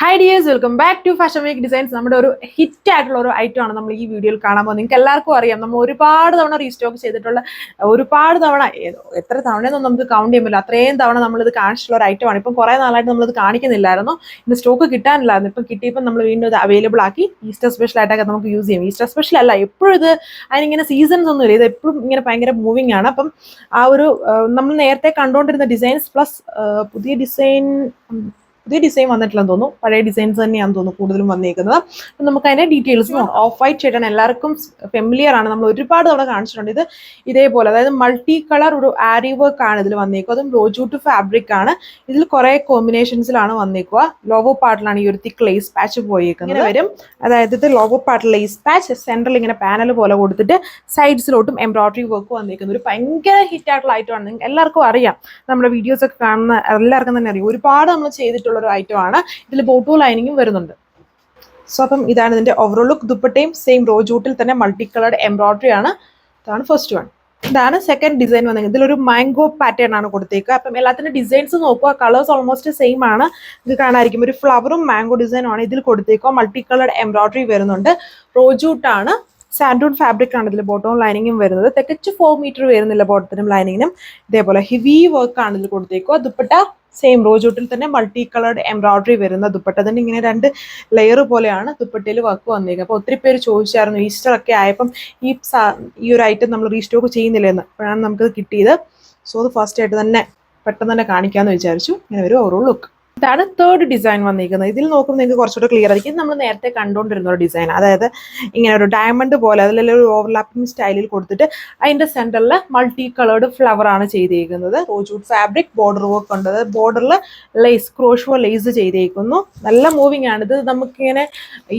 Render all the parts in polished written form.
Hi dears, welcome back to Fashion Week Designs. നമ്മുടെ ഒരു hit ആയിട്ടുള്ള ഒരു ഐറ്റം ആണ് നമ്മൾ ഈ വീഡിയോയിൽ കാണാൻ പോകുന്നത്. നിങ്ങൾക്ക് എല്ലാവർക്കും അറിയാം, നമ്മൾ ഒരുപാട് തവണ റീസ്റ്റോക്ക് ചെയ്തിട്ടുള്ള ഒരുപാട് തവണ എത്ര തവണയൊന്നും നമുക്ക് കൗണ്ട് ചെയ്യാൻ പറ്റില്ല, അത്രയും തവണ നമ്മളിത് കാണിച്ചിട്ടുള്ള ഒരു ഐറ്റം ആണ്. ഇപ്പം കുറേ നാളായിട്ട് നമ്മളിത് കാണിക്കുന്നില്ലായിരുന്നു, ഇന്ന് സ്റ്റോക്ക് കിട്ടാനില്ലായിരുന്നു. ഇപ്പം കിട്ടിയപ്പോൾ നമ്മൾ വീണ്ടും ഇത് അവൈലബിൾ ആക്കി. ഈസ്റ്റർ സ്പെഷ്യൽ ആയിട്ടൊക്കെ നമുക്ക് യൂസ് ചെയ്യാം. ഈസ്റ്റർ സ്പെഷ്യൽ അല്ല, എപ്പോഴും ഇത് അതിനിങ്ങനെ സീസൺസ് ഒന്നും ഇല്ല, ഇത് എപ്പോഴും ഇങ്ങനെ ഭയങ്കര മൂവിങ് ആണ്. അപ്പം ആ ഒരു നമ്മൾ നേരത്തെ കണ്ടുകൊണ്ടിരുന്ന ഡിസൈൻസ് പ്ലസ് പുതിയ ഡിസൈൻ വന്നിട്ടില്ലെന്ന് തോന്നുന്നു, പഴയ ഡിസൈൻസ് തന്നെയാണെന്ന് തോന്നുന്നു കൂടുതലും വന്നിരിക്കുന്നത്. അപ്പം നമുക്ക് അതിന്റെ ഡീറ്റെയിൽസ് ഓഫ് വൈറ്റ് ഷെയ്ഡാണ്, എല്ലാവർക്കും ഫെമിലിയർ ആണ്, നമ്മൾ ഒരുപാട് തവണ കാണിച്ചിട്ടുണ്ട്. ഇത് ഇതേപോലെ, അതായത് മൾട്ടി കളർ ഒരു ആരി വർക്ക് ആണ് ഇതിൽ വന്നേക്കുക. അതും റോജൂട്ട് ഫാബ്രിക് ആണ്. ഇതിൽ കുറെ കോമ്പിനേഷൻസിലാണ് വന്നേക്കുക. ലോവോ പാർട്ടിലാണ് ഈ ഒരു തിക്ക് ലേസ് പാച്ച് പോയിരിക്കുന്നത് വരും. അതായത് ഇത് ലോവോ പാർട്ട് ലേസ് പാച്ച്, സെൻട്രൽ ഇങ്ങനെ പാനൽ പോലെ കൊടുത്തിട്ട് സൈഡ്സിലോട്ടും എംബ്രോയിഡറി വർക്ക് വന്നിരിക്കുന്നത്. ഒരു ഭയങ്കര ഹിറ്റ് ആയിട്ടുള്ള ഐറ്റമാണ്, എല്ലാവർക്കും അറിയാം, നമ്മുടെ വീഡിയോസ് ഒക്കെ കാണുന്ന എല്ലാവർക്കും തന്നെ അറിയാം. ഒരുപാട് നമ്മൾ ചെയ്തിട്ടുള്ള ഒരു ഐറ്റം ആണ്. ഇതിൽ ബോട്ടോ ലൈനിങ്ങും വരുന്നുണ്ട്. സോ അപ്പം ഇതാണ് ഇതിന്റെ ഓവറോൾ ലുക്ക്. ദുപ്പട്ടയും സെയിം റോജൂട്ടിൽ തന്നെ മൾട്ടി കളർഡ് എംബ്രോയിഡറി ആണ്. ഇതാണ് ഫസ്റ്റ് വൺ. ഇതാണ് സെക്കൻഡ് ഡിസൈൻ വന്നത്. ഇതിലൊരു മാംഗോ പാറ്റേൺ ആണ് കൊടുത്തേക്കുക. അപ്പം എല്ലാത്തിന്റെ ഡിസൈൻസ് നോക്കുക, കളേഴ്സ് ഓൾമോസ്റ്റ് സെയിം ആണ്. ഇത് കാണാതിരിക്കും, ഒരു ഫ്ലവറും മാംഗോ ഡിസൈനും ആണ് ഇതിൽ കൊടുത്തേക്കുക. മൾട്ടി കളർഡ് എംബ്രോയിഡറി വരുന്നുണ്ട്. റോജൂട്ടാണ്, സാൻഡൂൺ ഫാബ്രിക് ആണ് ഇതിൽ ബോട്ടവും ലൈനിങ്ങും വരുന്നത്. തികച്ച് 4 മീറ്റർ വരുന്നില്ല ബോട്ടത്തിനും ലൈനിങ്ങിനും. ഇതേപോലെ ഹെവി വർക്ക് ആണ് ഇതിൽ കൊടുത്തേക്കുക. ദുപ്പട്ട സെയിം റോജൂട്ടിൽ തന്നെ മൾട്ടി കളർഡ് എംബ്രോയിഡറി വരുന്ന ദുപ്പട്ട. തന്നെ ഇങ്ങനെ 2 ലെയർ പോലെയാണ് ദുപ്പട്ടയിൽ വർക്ക് വന്നേക്കുക. അപ്പോൾ ഒത്തിരി പേര് ചോദിച്ചായിരുന്നു ഈസ്റ്റർ ഒക്കെ ആയപ്പം ഈ ഒരു ഐറ്റം നമ്മൾ റീസ്റ്റോക്ക് ചെയ്യുന്നില്ലെന്ന്. അപ്പോഴാണ് നമുക്കത് കിട്ടിയത്. സോ അത് ഫസ്റ്റ് ആയിട്ട് തന്നെ പെട്ടെന്ന് തന്നെ കാണിക്കാമെന്ന് വിചാരിച്ചു. ഇങ്ങനെ ഒരു ഓവറോൾ ലുക്ക്. ഇതാണ് തേർഡ് ഡിസൈൻ വന്നിരിക്കുന്നത്. ഇതിൽ നോക്കുമ്പോൾ നിങ്ങൾക്ക് കുറച്ചുകൂടെ ക്ലിയർ ആയിരിക്കും. ഇത് നമ്മൾ നേരത്തെ കണ്ടുകൊണ്ടിരുന്ന ഒരു ഡിസൈൻ, അതായത് ഇങ്ങനെ ഒരു ഡയമണ്ട് പോലെ അതിലെല്ലാം ഒരു ഓവർലാപ്പിംഗ് സ്റ്റൈലിൽ കൊടുത്തിട്ട് അതിന്റെ സെന്ററിൽ മൾട്ടി കളേർഡ് ഫ്ലവർ ആണ് ചെയ്തിരിക്കുന്നത്. റോജൂട്ട് ഫാബ്രിക്, ബോർഡർ വർക്ക് ഉണ്ട്, ബോർഡറിൽ ലേസ്, ക്രോഷ്വോ ലേസ് ചെയ്തേക്കുന്നു. നല്ല മൂവിങ് ആണ് ഇത്. നമുക്കിങ്ങനെ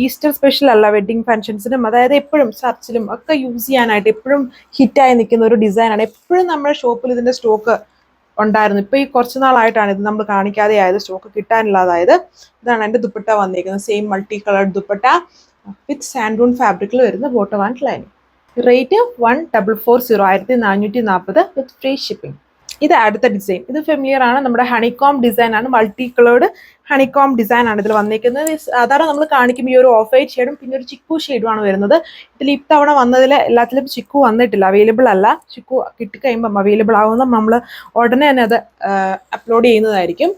ഈസ്റ്റർ സ്പെഷ്യൽ അല്ല, വെഡിങ് ഫംഗ്ഷൻസിനും അതായത് എപ്പോഴും ചർച്ചിലും ഒക്കെ യൂസ് ചെയ്യാനായിട്ട് എപ്പോഴും ഹിറ്റായി നിൽക്കുന്ന ഒരു ഡിസൈനാണ്. എപ്പോഴും നമ്മുടെ ഷോപ്പിൽ ഇതിന്റെ സ്റ്റോക്ക് ഉണ്ടായിരുന്നു. ഇപ്പൊ ഈ കുറച്ച് നാളായിട്ടാണ് ഇത് നമ്മൾ കാണിക്കാതെ ആയത്, സ്റ്റോക്ക് കിട്ടാനില്ലാതായത്. ഇതാണ് എൻ്റെ ദുപ്പട്ട വന്നിരിക്കുന്നത്. സെയിം മൾട്ടി കളർഡ് ദുപ്പട്ട വിത്ത് സാൻഡൂൺ ഫാബ്രിക്കിൽ വരുന്ന bottom and lining. Rate 1440, 1440 with free shipping. ഇത് അടുത്ത ഡിസൈൻ. ഇത് ഫെമിലിയർ ആണ്, നമ്മുടെ ഹണികോം ഡിസൈൻ ആണ്. മൾട്ടി കളേർഡ് ഹണികോം ഡിസൈൻ ആണ് ഇതിൽ വന്നിരിക്കുന്നത്. സാധാരണ നമ്മൾ കാണിക്കുമ്പോൾ ഈ ഒരു ഓഫ് വൈറ്റ് ഷെയ്ഡും പിന്നെ ഒരു ചിക്കു ഷെയ്ഡും ആണ് വരുന്നത്. ഇതിൽ ഇത്തവണ വന്നതിൽ എല്ലാത്തിലും ചിക്കു വന്നിട്ടില്ല, അവൈലബിൾ അല്ല. ചിക്കു കിട്ടിക്കഴിയുമ്പം അവൈലബിൾ ആകുമ്പോൾ നമ്മൾ ഉടനെ തന്നെ അത് അപ്ലോഡ് ചെയ്യുന്നതായിരിക്കും.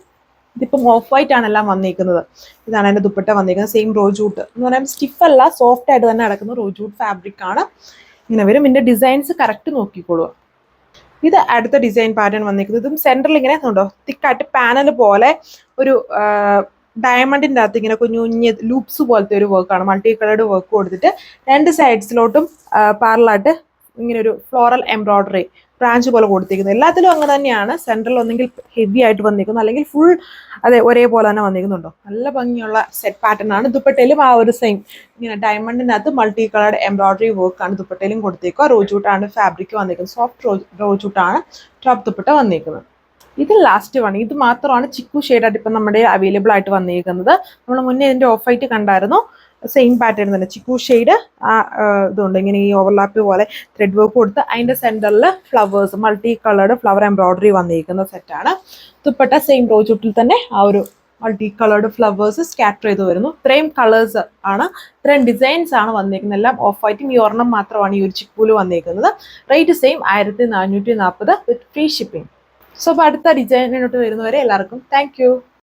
ഇതിപ്പം ഓഫ് വൈറ്റ് ആണ് എല്ലാം വന്നിരിക്കുന്നത്. ഇതാണ് എൻ്റെ ദുപ്പട്ട വന്നിരിക്കുന്നത്. സെയിം റോജൂട്ട് എന്ന് പറയുമ്പോൾ സ്റ്റിഫ് അല്ല, സോഫ്റ്റ് ആയിട്ട് തന്നെ കിടക്കുന്ന റോജൂട്ട് ഫാബ്രിക് ആണ്. ഇങ്ങനെ വരും. ഇതിന്റെ ഡിസൈൻസ് കറക്റ്റ് നോക്കിക്കോളൂ. ഇത് അടുത്ത ഡിസൈൻ പാറ്റേൺ വന്നിരിക്കുന്നത്. ഇതും സെന്ററിൽ ഇങ്ങനെ ഉണ്ടോ തിക്കായിട്ട് പാനൽ പോലെ ഒരു ഡയമണ്ടിന്റെ അകത്ത് ഇങ്ങനെ കുഞ്ഞു കുഞ്ഞ് ലൂപ്സ് പോലത്തെ ഒരു വർക്കാണ്. മൾട്ടി കളേർഡ് വർക്ക് കൊടുത്തിട്ട് 2 സൈഡ്സിലോട്ടും പാരലായിട്ട് ഇങ്ങനെ ഒരു ഫ്ലോറൽ എംബ്രോയിഡറി ബ്രാഞ്ച് പോലെ കൊടുത്തിരിക്കുന്നത്. എല്ലാത്തിലും അങ്ങനെ തന്നെയാണ്. സെൻട്രൽ ഒന്നെങ്കിൽ ഹെവി ആയിട്ട് വന്നിരിക്കുന്നു, അല്ലെങ്കിൽ ഫുൾ അതെ ഒരേപോലെ തന്നെ വന്നിരിക്കുന്നുണ്ടോ. നല്ല ഭംഗിയുള്ള സെറ്റ് പാറ്റേൺ ആണ്. ദുപ്പട്ടയിലും ആ ഒരു സെയിം ഇങ്ങനെ ഡയമണ്ടിനകത്ത് മൾട്ടി കളേർഡ് എംബ്രോയിഡറി വർക്കാണ് ദുപ്പട്ടയിലും കൊടുത്തേക്കുക. റോജൂട്ടാണ് ഫാബ്രിക് വന്നിരിക്കുന്നത്. സോഫ്റ്റ് റോജൂട്ടാണ് ടോപ്പ് ദുപ്പട്ട വന്നിരിക്കുന്നത്. ഇത് ലാസ്റ്റ് വൺ. ഇത് മാത്രമാണ് ചിക്കു ഷെയ്ഡായിട്ട് ഇപ്പം നമ്മുടെ അവൈലബിൾ ആയിട്ട് വന്നിരിക്കുന്നത്. നമ്മൾ മുന്നേ ഇതിന്റെ ഓഫ് വൈറ്റ് കണ്ടായിരുന്നു. സെയിം പാറ്റേൺ തന്നെ ചിക്കു ഷെയ്ഡ് ഇതുണ്ട്, ഇങ്ങനെ ഈ ഓവർലാപ്പ് പോലെ ത്രെഡ് വർക്ക് കൊടുത്ത് അതിന്റെ സെന്ററിൽ flowers, multi coloured flower embroidery വന്നിരിക്കുന്ന സെറ്റാണ്. ദുപ്പട്ട സെയിം റോജൂട്ടിൽ തന്നെ ആ ഒരു മൾട്ടി കളേർഡ് ഫ്ലവേഴ്സ് സ്കാറ്റർ ചെയ്ത് വരുന്നു. ഇത്രയും കളേഴ്സ് ആണ്, ഇത്രയും ഡിസൈൻസ് ആണ് വന്നിരിക്കുന്നത്. എല്ലാം ഓഫ് വൈറ്റും ഈ ഒരെണ്ണം മാത്രമാണ് ഈ ഒരു ചിക്കൂല് വന്നിരിക്കുന്നത്. റേറ്റ് സെയിം 1440 വിത്ത് ഫ്രീ ഷിപ്പിംഗ്. സോ അപ്പോൾ അടുത്ത ഡിസൈനിലോട്ട് വരുന്നവരെ എല്ലാവർക്കും താങ്ക് യു.